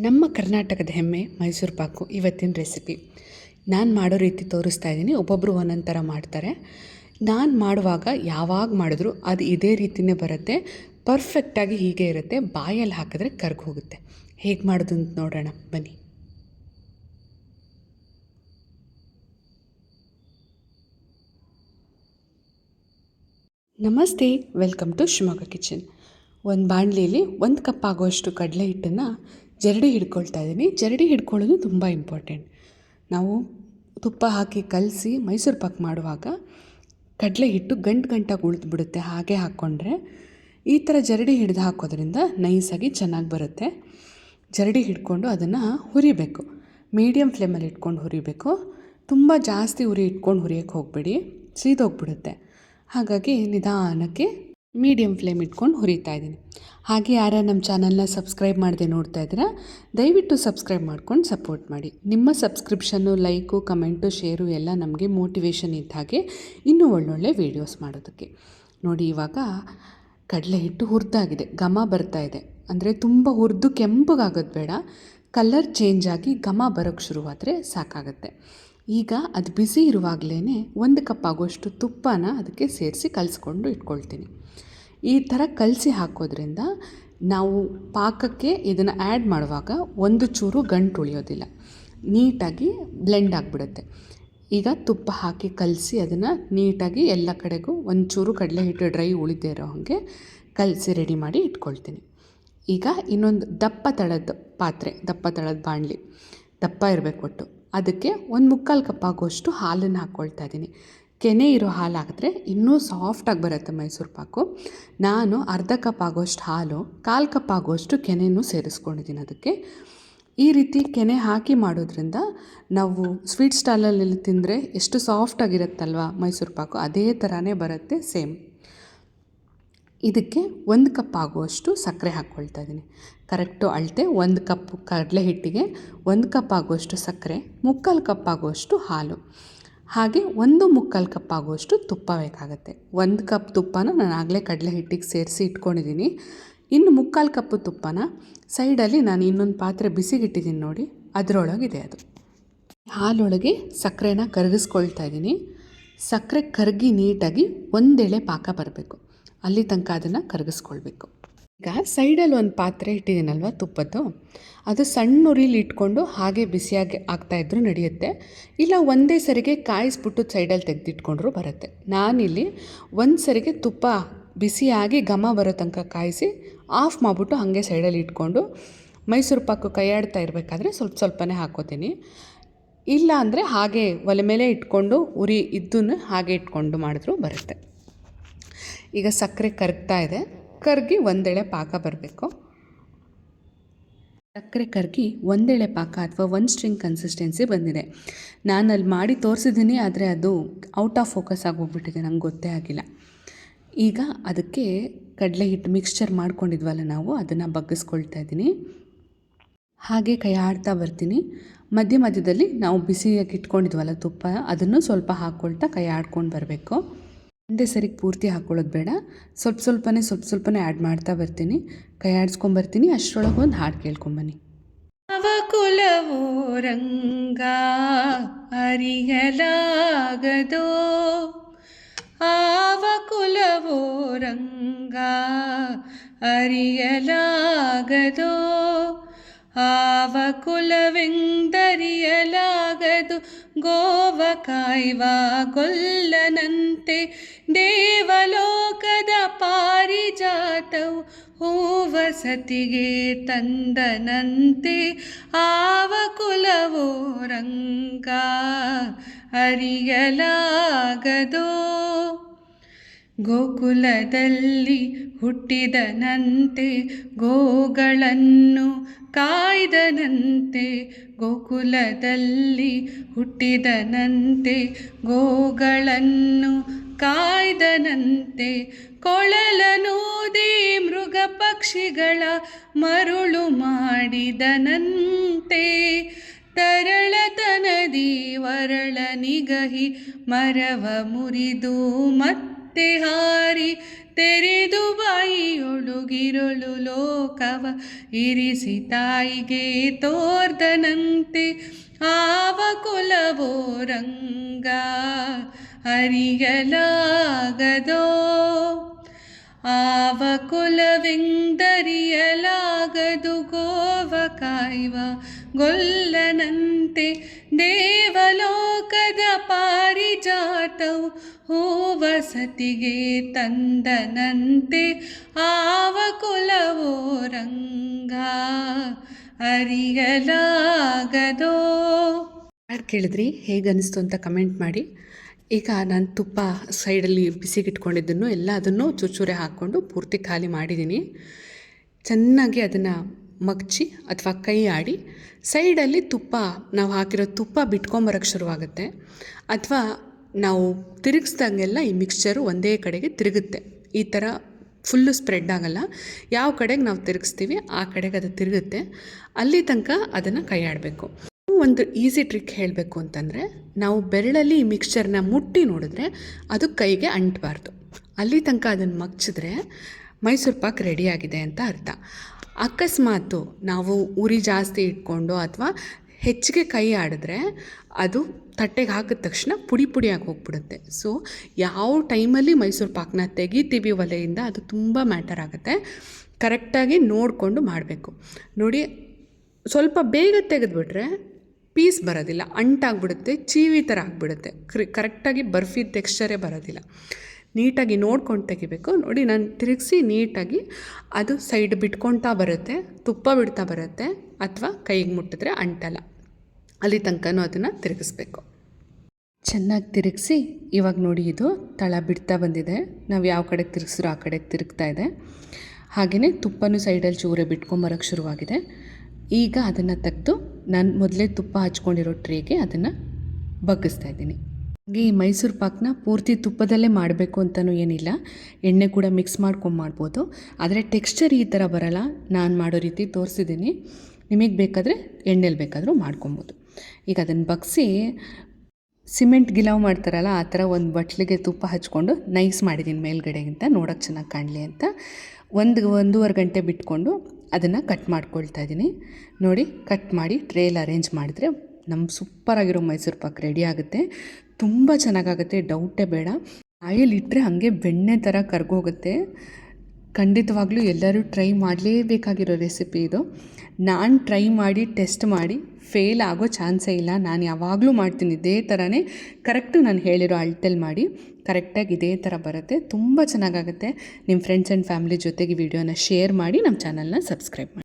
ನಮ್ಮ ಕರ್ನಾಟಕದ ಹೆಮ್ಮೆ ಮೈಸೂರು ಪಾಕು. ಇವತ್ತಿನ ರೆಸಿಪಿ ನಾನು ಮಾಡೋ ರೀತಿ ತೋರಿಸ್ತಾ ಇದ್ದೀನಿ. ಒಬ್ಬೊಬ್ಬರು ಒಂದೊಂದು ಥರ ಮಾಡ್ತಾರೆ. ನಾನು ಮಾಡುವಾಗ ಯಾವಾಗ ಮಾಡಿದ್ರು ಅದು ಇದೇ ರೀತಿಯೇ ಬರುತ್ತೆ. ಪರ್ಫೆಕ್ಟಾಗಿ ಹೀಗೆ ಇರುತ್ತೆ. ಬಾಯಲ್ಲಿ ಹಾಕಿದ್ರೆ ಕರ್ಗಿ ಹೋಗುತ್ತೆ. ಹೇಗೆ ಮಾಡೋದು ಅಂತ ನೋಡೋಣ ಬನ್ನಿ. ನಮಸ್ತೆ, ವೆಲ್ಕಮ್ ಟು ಶಿವಮೊಗ್ಗ ಕಿಚನ್. ಒಂದು ಬಾಣಲಿಯಲ್ಲಿ 1 ಕಪ್ ಆಗೋಷ್ಟು ಕಡಲೆ ಹಿಟ್ಟನ್ನು ಜರಡಿ ಹಿಡ್ಕೊಳ್ತಾ ಇದ್ದೀನಿ. ಜರಡಿ ಹಿಡ್ಕೊಳ್ಳೋದು ತುಂಬ ಇಂಪಾರ್ಟೆಂಟ್. ನಾವು ತುಪ್ಪ ಹಾಕಿ ಕಲಸಿ ಮೈಸೂರು ಪಾಕ್ ಮಾಡುವಾಗ ಕಡಲೆ ಹಿಟ್ಟು ಗಂಟಾಗಿ ಉಳಿದು ಬಿಡುತ್ತೆ. ಹಾಗೆ ಹಾಕ್ಕೊಂಡ್ರೆ ಈ ಥರ ಜರಡಿ ಹಿಡಿದು ಹಾಕೋದ್ರಿಂದ ನೈಸಾಗಿ ಚೆನ್ನಾಗಿ ಬರುತ್ತೆ. ಜರಡಿ ಹಿಡ್ಕೊಂಡು ಅದನ್ನು ಹುರಿಬೇಕು. ಮೀಡಿಯಮ್ ಫ್ಲೇಮಲ್ಲಿ ಇಟ್ಕೊಂಡು ಹುರಿಬೇಕು. ತುಂಬ ಜಾಸ್ತಿ ಇಟ್ಕೊಂಡು ಹುರಿಯೋಕ್ಕೆ ಹೋಗಬೇಡಿ, ಸೀದೋಗ್ಬಿಡುತ್ತೆ. ಹಾಗಾಗಿ ನಿಧಾನಕ್ಕೆ ಮೀಡಿಯಮ್ ಫ್ಲೇಮ್ ಇಟ್ಕೊಂಡು ಹುರಿತಾ ಇದ್ದೀನಿ. ಹಾಗೆ ಯಾರು ನಮ್ಮ ಚಾನಲ್ನ ಸಬ್ಸ್ಕ್ರೈಬ್ ಮಾಡದೆ ನೋಡ್ತಾ ಇದ್ದೀರಾ, ದಯವಿಟ್ಟು ಸಬ್ಸ್ಕ್ರೈಬ್ ಮಾಡ್ಕೊಂಡು ಸಪೋರ್ಟ್ ಮಾಡಿ. ನಿಮ್ಮ ಸಬ್ಸ್ಕ್ರಿಪ್ಷನ್ನು, ಲೈಕು, ಕಮೆಂಟು, ಶೇರು ಎಲ್ಲ ನಮಗೆ ಮೋಟಿವೇಶನ್ ಇದ್ದ ಹಾಗೆ ಇನ್ನೂ ಒಳ್ಳೊಳ್ಳೆ ವೀಡಿಯೋಸ್ ಮಾಡೋದಕ್ಕೆ. ನೋಡಿ, ಇವಾಗ ಕಡಲೆ ಹಿಟ್ಟು ಹುರಿದಾಗಿದೆ, ಘಮ ಬರ್ತಾ ಇದೆ. ಅಂದರೆ ತುಂಬ ಹುರಿದು ಕೆಂಪಗಾಗೋದು ಬೇಡ, ಕಲರ್ ಚೇಂಜ್ ಆಗಿ ಘಮ ಬರೋಕ್ಕೆ ಶುರುವಾದರೆ ಸಾಕಾಗುತ್ತೆ. ಈಗ ಅದು ಬಿಸಿ ಇರುವಾಗಲೇ 1 ಕಪ್ ಆಗೋಷ್ಟು ತುಪ್ಪನ ಅದಕ್ಕೆ ಸೇರಿಸಿ ಕಲಿಸ್ಕೊಂಡು ಇಟ್ಕೊಳ್ತೀನಿ. ಈ ಥರ ಕಲಸಿ ಹಾಕೋದ್ರಿಂದ ನಾವು ಪಾಕಕ್ಕೆ ಇದನ್ನು ಆ್ಯಡ್ ಮಾಡುವಾಗ ಒಂದು ಚೂರು ಗಂಟು ಉಳಿಯೋದಿಲ್ಲ, ನೀಟಾಗಿ ಬ್ಲೆಂಡ್ ಆಗಿಬಿಡುತ್ತೆ. ಈಗ ತುಪ್ಪ ಹಾಕಿ ಕಲಸಿ ಅದನ್ನು ನೀಟಾಗಿ ಎಲ್ಲ ಕಡೆಗೂ ಒಂಚೂರು ಕಡಲೆ ಹಿಟ್ಟು ಡ್ರೈ ಉಳಿದೇ ಇರೋ ಹಾಗೆ ಕಲಸಿ ರೆಡಿ ಮಾಡಿ ಇಟ್ಕೊಳ್ತೀನಿ. ಈಗ ಇನ್ನೊಂದು ದಪ್ಪ ತಳದ ಪಾತ್ರೆ, ದಪ್ಪ ತಳದ ಬಾಣಲಿ, ದಪ್ಪ ಇರಬೇಕು ಒಟ್ಟು, ಅದಕ್ಕೆ 1/4 ಕಪ್ ಆಗೋಷ್ಟು ಹಾಲನ್ನು ಹಾಕ್ಕೊಳ್ತಾ ಇದ್ದೀನಿ. ಕೆನೆ ಇರೋ ಹಾಲು ಹಾಕಿದ್ರೆ ಇನ್ನೂ ಸಾಫ್ಟಾಗಿ ಬರುತ್ತೆ ಮೈಸೂರು ಪಾಕು. ನಾನು ಅರ್ಧ ಕಪ್ ಆಗೋಷ್ಟು ಹಾಲು, 1/4 ಕಪ್ ಆಗೋಷ್ಟು ಕೆನೆಯೂ ಸೇರಿಸ್ಕೊಂಡಿದ್ದೀನಿ ಅದಕ್ಕೆ. ಈ ರೀತಿ ಕೆನೆ ಹಾಕಿ ಮಾಡೋದ್ರಿಂದ ನಾವು ಸ್ವೀಟ್ ಸ್ಟಾಲಲ್ಲಿ ತಿಂದರೆ ಎಷ್ಟು ಸಾಫ್ಟಾಗಿರುತ್ತಲ್ವ ಮೈಸೂರು ಪಾಕು, ಅದೇ ಥರನೇ ಬರುತ್ತೆ ಸೇಮ್. ಇದಕ್ಕೆ 1 ಕಪ್ ಆಗುವಷ್ಟು ಸಕ್ಕರೆ ಹಾಕ್ಕೊಳ್ತಾ ಇದ್ದೀನಿ. ಕರೆಕ್ಟು ಅಳತೆ 1 ಕಪ್ ಕಡಲೆ ಹಿಟ್ಟಿಗೆ 1 ಕಪ್ ಆಗುವಷ್ಟು ಸಕ್ಕರೆ, 3/4 ಕಪ್ ಆಗುವಷ್ಟು ಹಾಲು, ಹಾಗೆ 1/3 ಕಪ್ ಆಗುವಷ್ಟು ತುಪ್ಪ ಬೇಕಾಗುತ್ತೆ. 1 ಕಪ್ ತುಪ್ಪನ ನಾನು ಆಗಲೇ ಕಡಲೆ ಹಿಟ್ಟಿಗೆ ಸೇರಿಸಿ ಇಟ್ಕೊಂಡಿದ್ದೀನಿ. ಇನ್ನು 3/4 ಕಪ್ ತುಪ್ಪನ ಸೈಡಲ್ಲಿ ನಾನು ಇನ್ನೊಂದು ಪಾತ್ರೆ ಬಿಸಿಗಿಟ್ಟಿದ್ದೀನಿ ನೋಡಿ, ಅದರೊಳಗಿದೆ ಅದು. ಹಾಲೊಳಗೆ ಸಕ್ಕರೆನ ಕರಗಿಸ್ಕೊಳ್ತಾ ಇದ್ದೀನಿ. ಸಕ್ಕರೆ ಕರಗಿ ನೀಟಾಗಿ ಒಂದೆಳೆ ಪಾಕ ಬರಬೇಕು, ಅಲ್ಲಿ ತನಕ ಅದನ್ನು ಕರಗಿಸ್ಕೊಳ್ಬೇಕು. ಈಗ ಸೈಡಲ್ಲಿ ಒಂದು ಪಾತ್ರೆ ಇಟ್ಟಿದ್ದೀನಲ್ವ ತುಪ್ಪದ್ದು, ಅದು ಸಣ್ಣ ಉರಿಲಿ ಇಟ್ಕೊಂಡು ಹಾಗೆ ಬಿಸಿಯಾಗಿ ಆಗ್ತಾಯಿದ್ರು ನಡೆಯುತ್ತೆ. ಇಲ್ಲ ಒಂದೇ ಸರಿಗೆ ಕಾಯಿಸ್ಬಿಟ್ಟು ಸೈಡಲ್ಲಿ ತೆಗೆದಿಟ್ಕೊಂಡ್ರೂ ಬರುತ್ತೆ. ನಾನಿಲ್ಲಿ ಒಂದು ಸರಿಗೆ ತುಪ್ಪ ಬಿಸಿಯಾಗಿ ಘಮ ಬರೋ ತನಕ ಕಾಯಿಸಿ ಆಫ್ ಮಾಡಿಬಿಟ್ಟು ಹಾಗೆ ಸೈಡಲ್ಲಿ ಇಟ್ಕೊಂಡು ಮೈಸೂರು ಪಾಕು ಕೈಯಾಡ್ತಾ ಇರಬೇಕಾದ್ರೆ ಸ್ವಲ್ಪನೇ ಹಾಕೋತೀನಿ. ಇಲ್ಲ ಅಂದರೆ ಹಾಗೆ ಒಲೆ ಮೇಲೆ ಇಟ್ಕೊಂಡು ಉರಿ ಇದ್ದನ್ನು ಹಾಗೆ ಇಟ್ಕೊಂಡು ಮಾಡಿದ್ರೂ ಬರುತ್ತೆ. ಈಗ ಸಕ್ಕರೆ ಕರಗ್ತಾ ಇದೆ, ಕರಗಿ ಒಂದೆಳೆ ಪಾಕ ಬರಬೇಕು. ಸಕ್ಕರೆ ಕರಗಿ ಒಂದೆಳೆ ಪಾಕ ಅಥವಾ 1 ಸ್ಟ್ರಿಂಗ್ ಕನ್ಸಿಸ್ಟೆನ್ಸಿ ಬಂದಿದೆ. ನಾನು ಅಲ್ಲಿ ಮಾಡಿ ತೋರಿಸಿದ್ದೀನಿ, ಆದರೆ ಅದು ಔಟ್ ಆಫ್ ಫೋಕಸ್ ಆಗೋಗ್ಬಿಟ್ಟಿದೆ, ನಂಗೆ ಗೊತ್ತೇ ಆಗಿಲ್ಲ. ಈಗ ಅದಕ್ಕೆ ಕಡಲೆ ಹಿಟ್ಟು ಮಿಕ್ಸ್ಚರ್ ಮಾಡ್ಕೊಂಡಿದ್ವಲ್ಲ ನಾವು, ಅದನ್ನು ಬಗ್ಗಿಸ್ಕೊಳ್ತಾ ಇದ್ದೀನಿ. ಹಾಗೆ ಕೈ ಆಡ್ತಾ ಬರ್ತೀನಿ. ಮಧ್ಯ ಮಧ್ಯದಲ್ಲಿ ನಾವು ಬಿಸಿಯಾಗಿ ಇಟ್ಕೊಂಡಿದ್ವಲ್ಲ ತುಪ್ಪ, ಅದನ್ನು ಸ್ವಲ್ಪ ಹಾಕ್ಕೊಳ್ತಾ ಕೈ ಆಡ್ಕೊಂಡು ಬರಬೇಕು. ಒಂದೇ ಸರಿಗೆ ಪೂರ್ತಿ ಹಾಕ್ಕೊಳ್ಳೋದು ಬೇಡ, ಸ್ವಲ್ಪನೇ ಆ್ಯಡ್ ಮಾಡ್ತಾ ಬರ್ತೀನಿ, ಕೈ ಆಡಿಸ್ಕೊಂಬರ್ತೀನಿ. ಅಷ್ಟರೊಳಗೆ ಒಂದು ಹಾಡು ಕೇಳ್ಕೊಂಬನ್ನಿ. ಅವಕುಲವೋ ರಂಗ ಅರಿಯಲಾಗದೋ, ಆವಕುಲವೋ ರಂಗ ಅರಿಯಲಾಗದೋ, ಆವಕುಲವೆಂದರಿಯಲಾಗದು, ಗೋವ ಕಾಯ್ವ ಗೊಲ್ಲನಂತೆ, ದೇವಲೋಕದ ಪಾರಿಜಾತವು ಹೂವಸತಿಗೆ ತಂದನಂತೆ, ಆವಕುಲವೋ ರಂಗ ಅರಿಯಲಾಗದೋ. ಗೋಕುಲದಲ್ಲಿ ಹುಟ್ಟಿದನಂತೆ, ಗೋಗಳನ್ನು ಕಾಯ್ದನಂತೆ, ಗೋಕುಲದಲ್ಲಿ ಹುಟ್ಟಿದನಂತೆ, ಗೋಗಳನ್ನು ಕಾಯ್ದನಂತೆ, ಕೊಳಲನೂದಿ ಮೃಗ ಪಕ್ಷಿಗಳ ಮರುಳು ಮಾಡಿದನಂತೆ, ತರಳತನದಿ ವರಳ ನಿಗಹಿ ಮರವ ಮುರಿದು ಮತ್ತೆ ಹಾರಿ ತೆರೆದು ಬಾಯಿಯೊಳುಗಿರಳು ಲೋಕವ ಇರಿಸಿ ತಾಯಿಗೆ ತೋರ್ದನಂತೆ ಆವ ಕುಲವೋ ರಂಗ ಅರಿಯಲಾಗದೋ ಆವ ಕುಲವೆಂದರಿಯಲಾಗದು ಗೋವ ಕಾಯುವ ಗೊಲ್ಲನಂತೆ ದೇವಲೋಕದ ಪಾರಿಜಾತವು ಹೂವ ಸತಿಗೆ ತಂದನಂತೆ ಆವ ಕುಲವೋ ರಂಗ ಅರಿಯಲಾಗದೋ. ಹಾಡು ಕೇಳಿದ್ರಿ, ಹೇಗೆ ಅನಿಸ್ತು ಅಂತ ಕಮೆಂಟ್ ಮಾಡಿ. ಈಗ ನಾನು ತುಪ್ಪ ಸೈಡಲ್ಲಿ ಬಿಸಿಗಿಟ್ಕೊಂಡಿದ್ದನ್ನು ಅದನ್ನು ಚೂಚೂರೆ ಹಾಕ್ಕೊಂಡು ಪೂರ್ತಿ ಖಾಲಿ ಮಾಡಿದ್ದೀನಿ. ಚೆನ್ನಾಗಿ ಅದನ್ನು ಮಗ್ಚಿ ಅಥವಾ ಕೈ ಆಡಿ ಸೈಡಲ್ಲಿ ನಾವು ಹಾಕಿರೋ ತುಪ್ಪ ಬಿಟ್ಕೊಂಬರೋಕ್ಕೆ ಶುರುವಾಗುತ್ತೆ. ಅಥವಾ ನಾವು ತಿರುಗಿಸ್ದಂಗೆಲ್ಲ ಈ ಮಿಕ್ಸ್ಚರು ಒಂದೇ ಕಡೆಗೆ ತಿರುಗುತ್ತೆ. ಈ ಥರ ಫುಲ್ಲು ಸ್ಪ್ರೆಡ್ ಆಗಲ್ಲ. ಯಾವ ಕಡೆಗೆ ನಾವು ತಿರುಗಿಸ್ತೀವಿ ಆ ಕಡೆಗೆ ಅದು ತಿರುಗುತ್ತೆ. ಅಲ್ಲಿ ತನಕ ಅದನ್ನು ಕೈ ಆಡಬೇಕು. ಒಂದು ಈಸಿ ಟ್ರಿಕ್ ಹೇಳಬೇಕು ಅಂತಂದರೆ, ನಾವು ಬೆರಳಲ್ಲಿ ಈ ಮಿಕ್ಸ್ಚರ್ನ ಮುಟ್ಟಿ ನೋಡಿದ್ರೆ ಅದು ಕೈಗೆ ಅಂಟಬಾರ್ದು. ಅಲ್ಲಿ ತನಕ ಅದನ್ನು ಮಗ್ಚಿದ್ರೆ ಮೈಸೂರು ಪಾಕ್ ರೆಡಿಯಾಗಿದೆ ಅಂತ ಅರ್ಥ. ಅಕಸ್ಮಾತು ನಾವು ಉರಿ ಜಾಸ್ತಿ ಇಟ್ಕೊಂಡು ಅಥವಾ ಹೆಚ್ಚಿಗೆ ಕೈ ಆಡಿದ್ರೆ ಅದು ತಟ್ಟೆಗೆ ಹಾಕಿದ ತಕ್ಷಣ ಪುಡಿ ಪುಡಿಯಾಗಿ ಹೋಗ್ಬಿಡುತ್ತೆ. ಸೊ ಯಾವ ಟೈಮಲ್ಲಿ ಮೈಸೂರು ಪಾಕನ್ನ ತೆಗಿತೀವಿ ಒಲೆಯಿಂದ ಅದು ತುಂಬ ಮ್ಯಾಟರ್ ಆಗುತ್ತೆ. ಕರೆಕ್ಟಾಗಿ ನೋಡಿಕೊಂಡು ಮಾಡಬೇಕು. ನೋಡಿ, ಸ್ವಲ್ಪ ಬೇಗ ತೆಗೆದುಬಿಟ್ರೆ ಪೀಸ್ ಬರೋದಿಲ್ಲ, ಅಂಟಾಗ್ಬಿಡುತ್ತೆ, ಚೀವಿ ಥರ ಆಗಿಬಿಡುತ್ತೆ. ಕರೆಕ್ಟಾಗಿ ಬರ್ಫಿ ಟೆಕ್ಸ್ಚರೇ ಬರೋದಿಲ್ಲ. ನೀಟಾಗಿ ನೋಡ್ಕೊಂಡು ತೆಗಿಬೇಕು. ನೋಡಿ, ನಾನು ತಿರುಗಿಸಿ ನೀಟಾಗಿ ಅದು ಸೈಡ್ ಬಿಟ್ಕೊಳ್ತಾ ಬರುತ್ತೆ, ತುಪ್ಪ ಬಿಡ್ತಾ ಬರುತ್ತೆ. ಅಥವಾ ಕೈಗೆ ಮುಟ್ಟಿದ್ರೆ ಅಂಟಲ್ಲ. ಅಲ್ಲಿ ತನಕನೂ ಅದನ್ನು ತಿರುಗಿಸ್ಬೇಕು. ಚೆನ್ನಾಗಿ ತಿರುಗಿಸಿ ಇವಾಗ ನೋಡಿ, ಇದು ತಳ ಬಿಡ್ತಾ ಬಂದಿದೆ. ನಾವು ಯಾವ ಕಡೆಗೆ ತಿರುಗಿಸ್ರೋ ಆ ಕಡೆಗೆ ತಿರುಗ್ತಾ ಇದೆ. ಹಾಗೆಯೇ ತುಪ್ಪನೂ ಸೈಡಲ್ಲಿ ಚೂರೆ ಬಿಟ್ಕೊಂಬರೋಕ್ಕೆ ಶುರುವಾಗಿದೆ. ಈಗ ಅದನ್ನು ತೆಗೆದು ನಾನು ಮೊದಲೇ ತುಪ್ಪ ಹಚ್ಕೊಂಡಿರೋ ಟ್ರೇಗೆ ಅದನ್ನು ಬಗ್ಗಿಸ್ತಾ ಇದ್ದೀನಿ. ಹಾಗೆ ಈ ಮೈಸೂರು ಪಾಕನ್ನ ಪೂರ್ತಿ ತುಪ್ಪದಲ್ಲೇ ಮಾಡಬೇಕು ಅಂತಲೂ ಏನಿಲ್ಲ, ಎಣ್ಣೆ ಕೂಡ ಮಿಕ್ಸ್ ಮಾಡ್ಕೊಂಡು ಮಾಡ್ಬೋದು. ಆದರೆ ಟೆಕ್ಸ್ಚರ್ ಈ ಥರ ಬರೋಲ್ಲ. ನಾನು ಮಾಡೋ ರೀತಿ ತೋರಿಸಿದ್ದೀನಿ. ನಿಮಗೆ ಬೇಕಾದರೆ ಎಣ್ಣೆಲಿ ಬೇಕಾದರೂ ಮಾಡ್ಕೊಬೋದು. ಈಗ ಅದನ್ನು ಬಗ್ಸಿ ಸಿಮೆಂಟ್ ಗಿಲಾವ್ ಮಾಡ್ತಾರಲ್ಲ ಆ ಥರ ಒಂದು ಬಟ್ಲಿಗೆ ತುಪ್ಪ ಹಚ್ಕೊಂಡು ನೈಸ್ ಮಾಡಿದ್ದೀನಿ ಮೇಲ್ಗಡೆಗಿಂತ, ನೋಡೋಕ್ಕೆ ಚೆನ್ನಾಗಿ ಕಾಣಲಿ ಅಂತ. 1-1.5 ಗಂಟೆ ಬಿಟ್ಕೊಂಡು ಅದನ್ನು ಕಟ್ ಮಾಡ್ಕೊಳ್ತಾ ಇದ್ದೀನಿ. ನೋಡಿ, ಕಟ್ ಮಾಡಿ ಟ್ರೇಲಿ ಅರೇಂಜ್ ಮಾಡಿದ್ರೆ ನಮ್ಮ ಸೂಪರಾಗಿರೋ ಮೈಸೂರು ಪಾಕ್ ರೆಡಿ ಆಗುತ್ತೆ. ತುಂಬ ಚೆನ್ನಾಗಾಗುತ್ತೆ, ಡೌಟೇ ಬೇಡ. ಆಯಿಲ್ ಇಟ್ಟರೆ ಹಾಗೆ ಬೆಣ್ಣೆ ಥರ ಕರ್ಗೋಗುತ್ತೆ. ಖಂಡಿತವಾಗ್ಲೂ ಎಲ್ಲರೂ ಟ್ರೈ ಮಾಡಲೇಬೇಕಾಗಿರೋ ರೆಸಿಪಿ ಇದು. ನಾನು ಟ್ರೈ ಮಾಡಿ ಟೆಸ್ಟ್ ಮಾಡಿ ಫೇಲ್ ಆಗೋ ಚಾನ್ಸೇ ಇಲ್ಲ. ನಾನು ಯಾವಾಗಲೂ ಮಾಡ್ತೀನಿ ಇದೇ ಥರನೇ, ಕರೆಕ್ಟು ನಾನು ಹೇಳಿರೋ ಅಳತೆಲ್ಲಿ ಮಾಡಿ ಕರೆಕ್ಟಾಗಿ ಇದೇ ಥರ ಬರುತ್ತೆ. ತುಂಬ ಚೆನ್ನಾಗಾಗುತ್ತೆ. ನಿಮ್ಮ ಫ್ರೆಂಡ್ಸ್ ಆ್ಯಂಡ್ ಫ್ಯಾಮಿಲಿ ಜೊತೆಗೆ ವಿಡಿಯೋನ ಶೇರ್ ಮಾಡಿ, ನಮ್ಮ ಚಾನಲ್ನ ಸಬ್ಸ್ಕ್ರೈಬ್ ಮಾಡಿ.